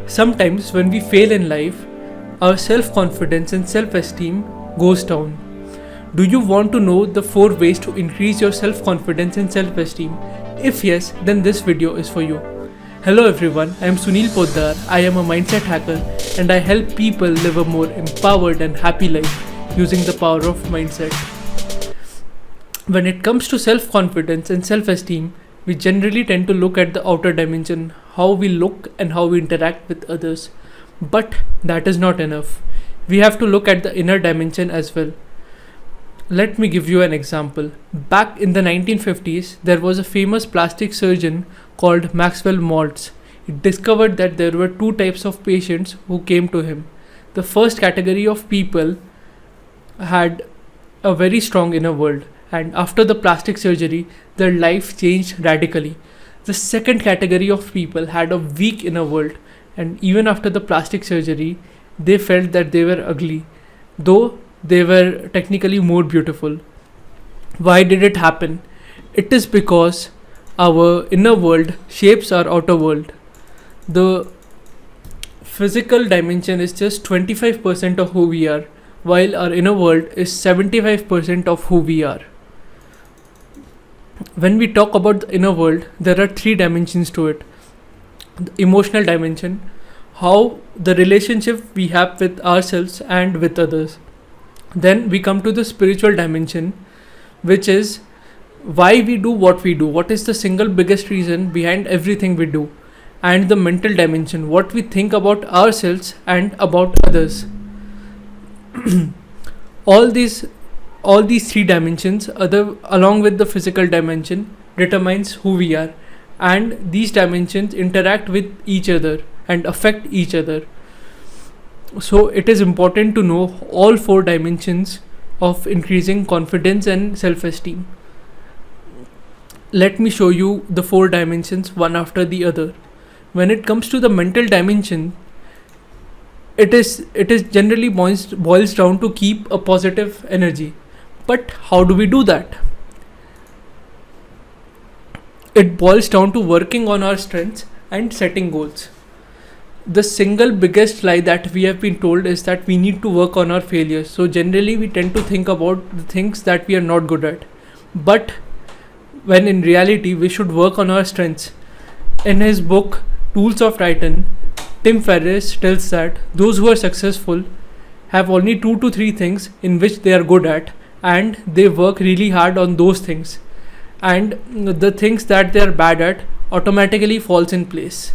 Sometimes when we fail in life, our self-confidence and self-esteem goes down. Do you want to know the 4 ways to increase your self-confidence and self-esteem? If yes, then this video is for you. Hello everyone, I am Sunil Poddar. I am a mindset hacker and I help people live a more empowered and happy life using the power of mindset. When it comes to self-confidence and self-esteem, we generally tend to look at the outer dimension, how we look and how we interact with others. But that is not enough. We have to look at the inner dimension as well. Let me give you an example. Back in the 1950s, there was a famous plastic surgeon called Maxwell Maltz. He discovered that there were 2 types of patients who came to him. The first category of people had a very strong inner world, and after the plastic surgery, their life changed radically. The second category of people had a weak inner world, and even after the plastic surgery, they felt that they were ugly, though they were technically more beautiful. Why did it happen? It is because our inner world shapes our outer world. The physical dimension is just 25% of who we are, while our inner world is 75% of who we are. When we talk about the inner world, there are 3 dimensions to it. The emotional dimension, how the relationship we have with ourselves and with others. Then we come to the spiritual dimension, which is why we do what we do. What is the single biggest reason behind everything we do? And the mental dimension, what we think about ourselves and about others. all these 3 dimensions, along with the physical dimension, determines who we are, and these dimensions interact with each other and affect each other. So it is important to know all 4 dimensions of increasing confidence and self-esteem. Let me show you the 4 dimensions one after the other. When it comes to the mental dimension, it is generally boils down to keep a positive energy. But how do we do that? It boils down to working on our strengths and setting goals. The single biggest lie that we have been told is that we need to work on our failures. So generally we tend to think about the things that we are not good at. But when in reality we should work on our strengths. In his book Tools of Titan, Tim Ferriss tells that those who are successful have only 2 to 3 things in which they are good at, and they work really hard on those things, and the things that they are bad at automatically falls in place.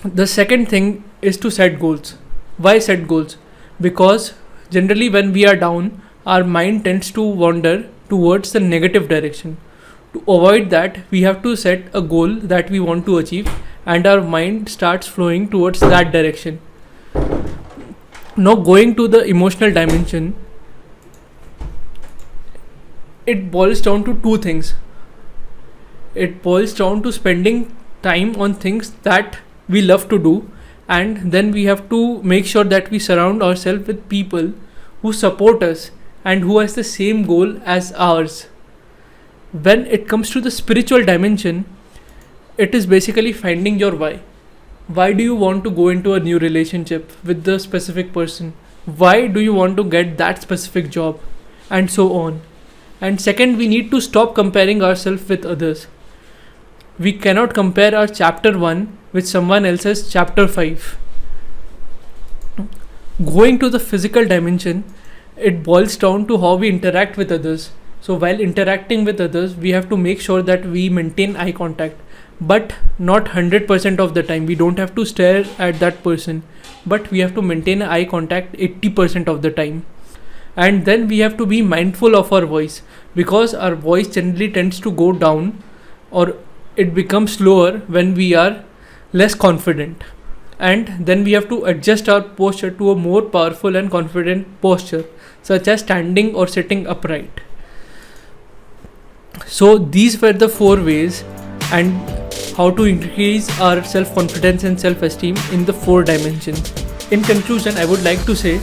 The second thing is to set goals. Why set goals? Because generally when we are down, our mind tends to wander towards the negative direction. To avoid that, we have to set a goal that we want to achieve, and our mind starts flowing towards that direction. Now going to the emotional dimension, it boils down to 2 things. It boils down to spending time on things that we love to do, and then we have to make sure that we surround ourselves with people who support us and who has the same goal as ours. When it comes to the spiritual dimension, it is basically finding your why. Why do you want to go into a new relationship with the specific person? Why do you want to get that specific job? And so on. And second, we need to stop comparing ourselves with others. We cannot compare our chapter 1 with someone else's chapter 5. Going to the physical dimension, it boils down to how we interact with others. So while interacting with others, we have to make sure that we maintain eye contact, but not 100% of the time. We don't have to stare at that person, but we have to maintain eye contact 80% of the time. And then we have to be mindful of our voice, because our voice generally tends to go down, or it becomes slower when we are less confident. And then we have to adjust our posture to a more powerful and confident posture, such as standing or sitting upright. So these were the 4 ways and how to increase our self-confidence and self-esteem in the 4 dimensions. In conclusion, I would like to say,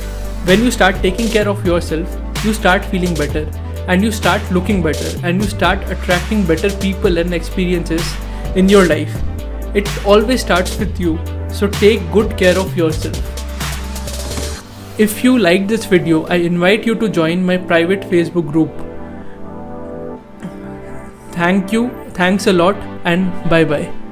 when you start taking care of yourself, you start feeling better, and you start looking better, and you start attracting better people and experiences in your life. It always starts with you. So take good care of yourself. If you liked this video, I invite you to join my private Facebook group. Thank you, thanks a lot, and bye bye.